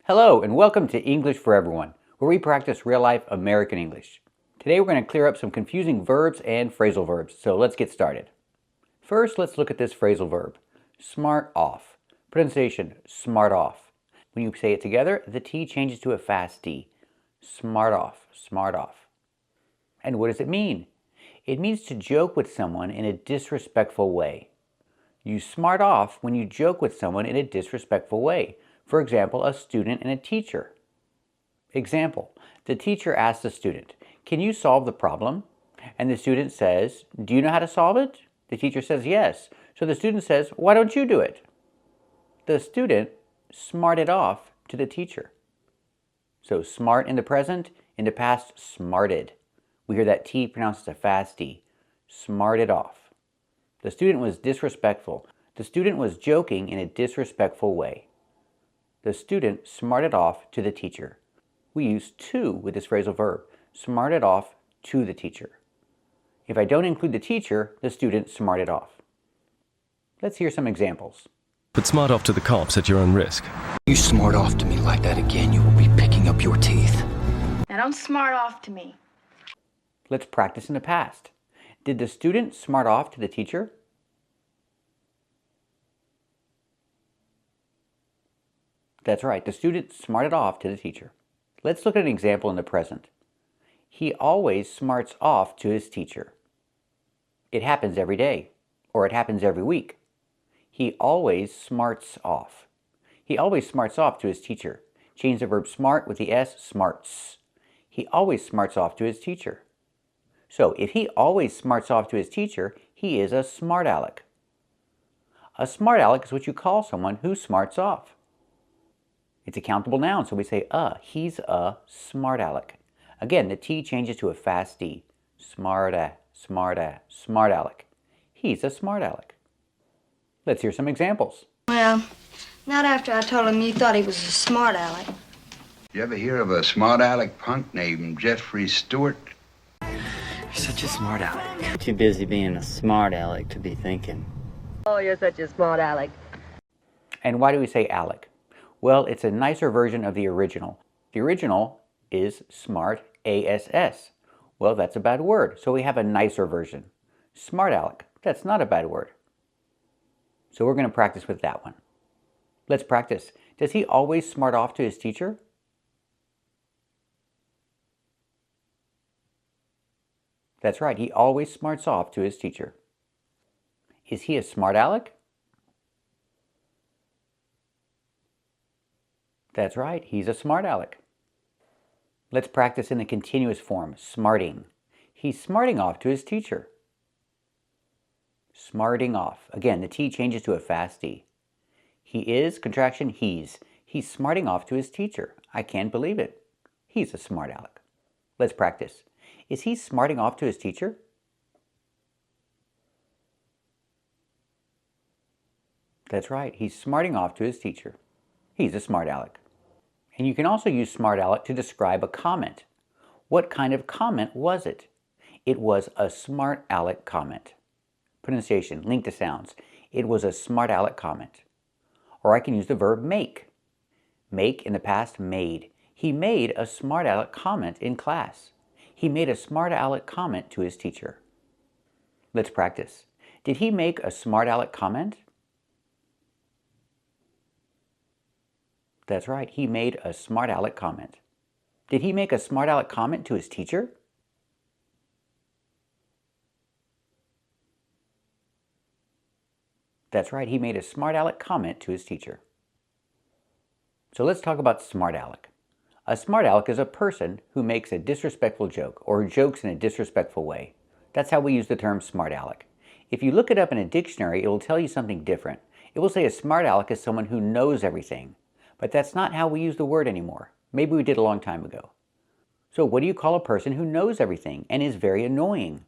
Hello and welcome to English for Everyone, where we practice real-life American English. Today we're going to clear up some confusing verbs and phrasal verbs, so let's get started. First, let's look at this phrasal verb, smart off. Pronunciation, smart off. When you say it together, the T changes to a fast D. Smart off, smart off. And what does it mean? It means to joke with someone in a disrespectful way. You smart off when you joke with someone in a disrespectful way. For example, a student and a teacher. Example, the teacher asks the student, "Can you solve the problem?" And the student says, "Do you know how to solve it?" The teacher says, "Yes." So the student says, "Why don't you do it?" The student smarted off to the teacher. So smart in the present, in the past, smarted. We hear that T pronounced as a fast D. Smarted off. The student was disrespectful. The student was joking in a disrespectful way. The student smarted off to the teacher. We use to with this phrasal verb, smarted off to the teacher. If I don't include the teacher, the student smarted off. Let's hear some examples. But smart off to the cops at your own risk. You smart off to me like that again, you will be picking up your teeth. Now don't smart off to me. Let's practice in the past. Did the student smart off to the teacher? That's right, the student smarted off to the teacher. Let's look at an example in the present. He always smarts off to his teacher. It happens every day, or it happens every week. He always smarts off. He always smarts off to his teacher. Change the verb smart with the S, smarts. He always smarts off to his teacher. So if he always smarts off to his teacher, he is a smart alec. A smart alec is what you call someone who smarts off. It's a countable noun, so we say he's a smart alec. Again, the T changes to a fast D. Smart alec. He's a smart alec. Let's hear some examples. Well, not after I told him you thought he was a smart alec. You ever hear of a smart alec punk named Jeffrey Stewart? You're such a smart alec. Too busy being a smart alec to be thinking. Oh, you're such a smart alec. And why do we say alec? Well, it's a nicer version of the original. The original is smart, A-S-S. Well, that's a bad word, so we have a nicer version. Smart alec, that's not a bad word. So we're going to practice with that one. Let's practice. Does he always smart off to his teacher? That's right, he always smarts off to his teacher. Is he a smart alec? That's right, he's a smart alec. Let's practice in the continuous form, smarting. He's smarting off to his teacher. Smarting off. Again, the T changes to a fast D. He is, contraction, he's. He's smarting off to his teacher. I can't believe it. He's a smart alec. Let's practice. Is he smarting off to his teacher? That's right, he's smarting off to his teacher. He's a smart alec. And you can also use smart alec to describe a comment. What kind of comment was it? It was a smart alec comment. Pronunciation, link to sounds. It was a smart alec comment. Or I can use the verb make. Make in the past, made. He made a smart alec comment in class. He made a smart alec comment to his teacher. Let's practice. Did he make a smart alec comment? That's right, he made a smart alec comment. Did he make a smart alec comment to his teacher? That's right, he made a smart alec comment to his teacher. So let's talk about smart alec. A smart alec is a person who makes a disrespectful joke or jokes in a disrespectful way. That's how we use the term smart alec. If you look it up in a dictionary, it will tell you something different. It will say a smart alec is someone who knows everything. But that's not how we use the word anymore. Maybe we did a long time ago. So what do you call a person who knows everything and is very annoying?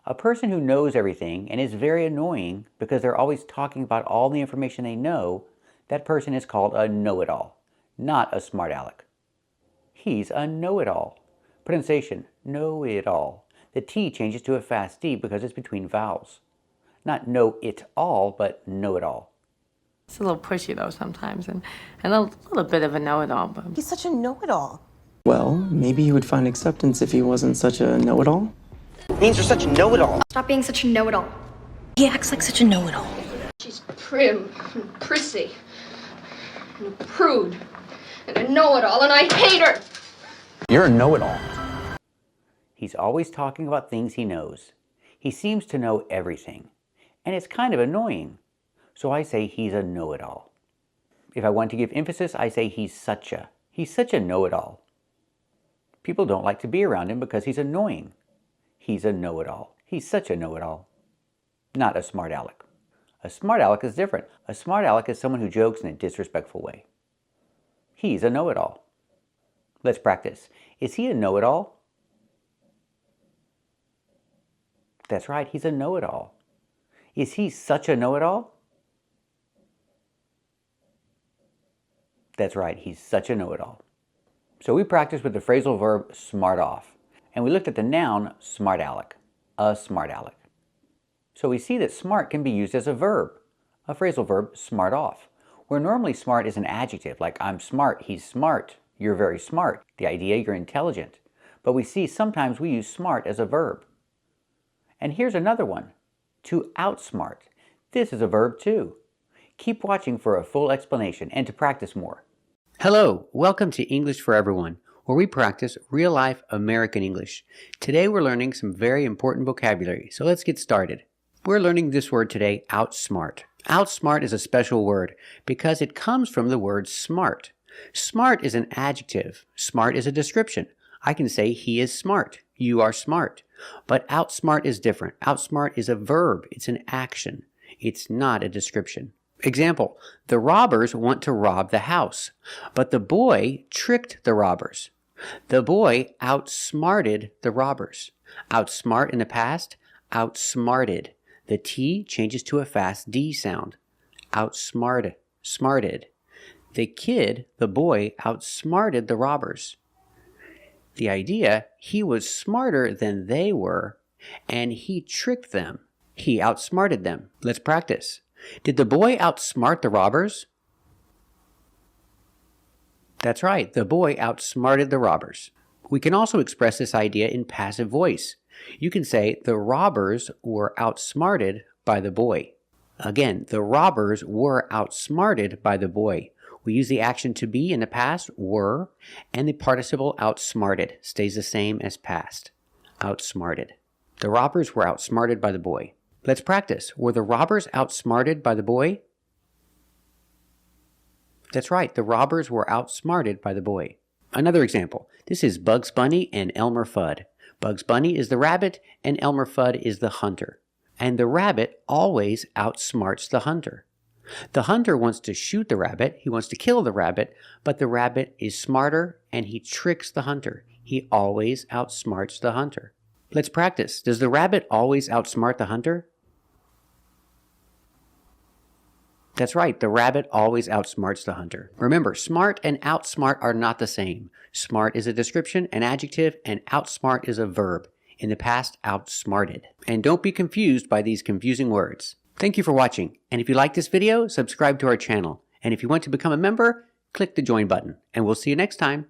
A person who knows everything and is very annoying because they're always talking about all the information they know, that person is called a know-it-all, not a smart alec. He's a know-it-all. Pronunciation, know-it-all. The T changes to a fast D because it's between vowels. Not know-it-all, but know-it-all. It's a little pushy though sometimes, and a little bit of a know-it-all. But He's such a know-it-all. Well, maybe he would find acceptance if he wasn't such a know-it-all. Means you're such a know-it-all. Stop being such a know-it-all. He acts like such a know-it-all. She's prim and prissy and a prude and a know-it-all, and I hate her. You're a know-it-all. He's always talking about things he knows. He seems to know everything, and it's kind of annoying. So I say he's a know-it-all. If I want to give emphasis, I say he's such a know-it-all. People don't like to be around him because he's annoying. He's a know-it-all. He's such a know-it-all. Not a smart aleck. A smart aleck is different. A smart aleck is someone who jokes in a disrespectful way. He's a know-it-all. Let's practice. Is he a know-it-all? That's right, he's a know-it-all. Is he such a know-it-all? That's right, he's such a know-it-all. So we practiced with the phrasal verb smart off, and we looked at the noun smart aleck, a smart aleck. So we see that smart can be used as a verb, a phrasal verb smart off, where normally smart is an adjective, like I'm smart, he's smart, you're very smart, the idea you're intelligent. But we see sometimes we use smart as a verb. And here's another one, to outsmart. This is a verb too. Keep watching for a full explanation and to practice more. Hello, welcome to English for Everyone, where we practice real-life American English. Today we're learning some very important vocabulary, so let's get started. We're learning this word today, outsmart. Outsmart is a special word because it comes from the word smart. Smart is an adjective. Smart is a description. I can say he is smart. You are smart. But outsmart is different. Outsmart is a verb. It's an action. It's not a description. Example, the robbers want to rob the house, but the boy tricked the robbers. The boy outsmarted the robbers. Outsmart in the past, outsmarted. The T changes to a fast D sound. Outsmarted, smarted. The kid, the boy, outsmarted the robbers. The idea, he was smarter than they were, and he tricked them. He outsmarted them. Let's practice. Did the boy outsmart the robbers? That's right, the boy outsmarted the robbers. We can also express this idea in passive voice. You can say, the robbers were outsmarted by the boy. Again, the robbers were outsmarted by the boy. We use the action to be in the past, were, and the participle outsmarted stays the same as past. Outsmarted. The robbers were outsmarted by the boy. Let's practice. Were the robbers outsmarted by the boy? That's right, the robbers were outsmarted by the boy. Another example. This is Bugs Bunny and Elmer Fudd. Bugs Bunny is the rabbit and Elmer Fudd is the hunter. And the rabbit always outsmarts the hunter. The hunter wants to shoot the rabbit, he wants to kill the rabbit, but the rabbit is smarter and he tricks the hunter. He always outsmarts the hunter. Let's practice. Does the rabbit always outsmart the hunter? That's right, the rabbit always outsmarts the hunter. Remember, smart and outsmart are not the same. Smart is a description, an adjective, and outsmart is a verb. In the past, outsmarted. And don't be confused by these confusing words. Thank you for watching, and if you like this video, subscribe to our channel. And if you want to become a member, click the join button, and we'll see you next time.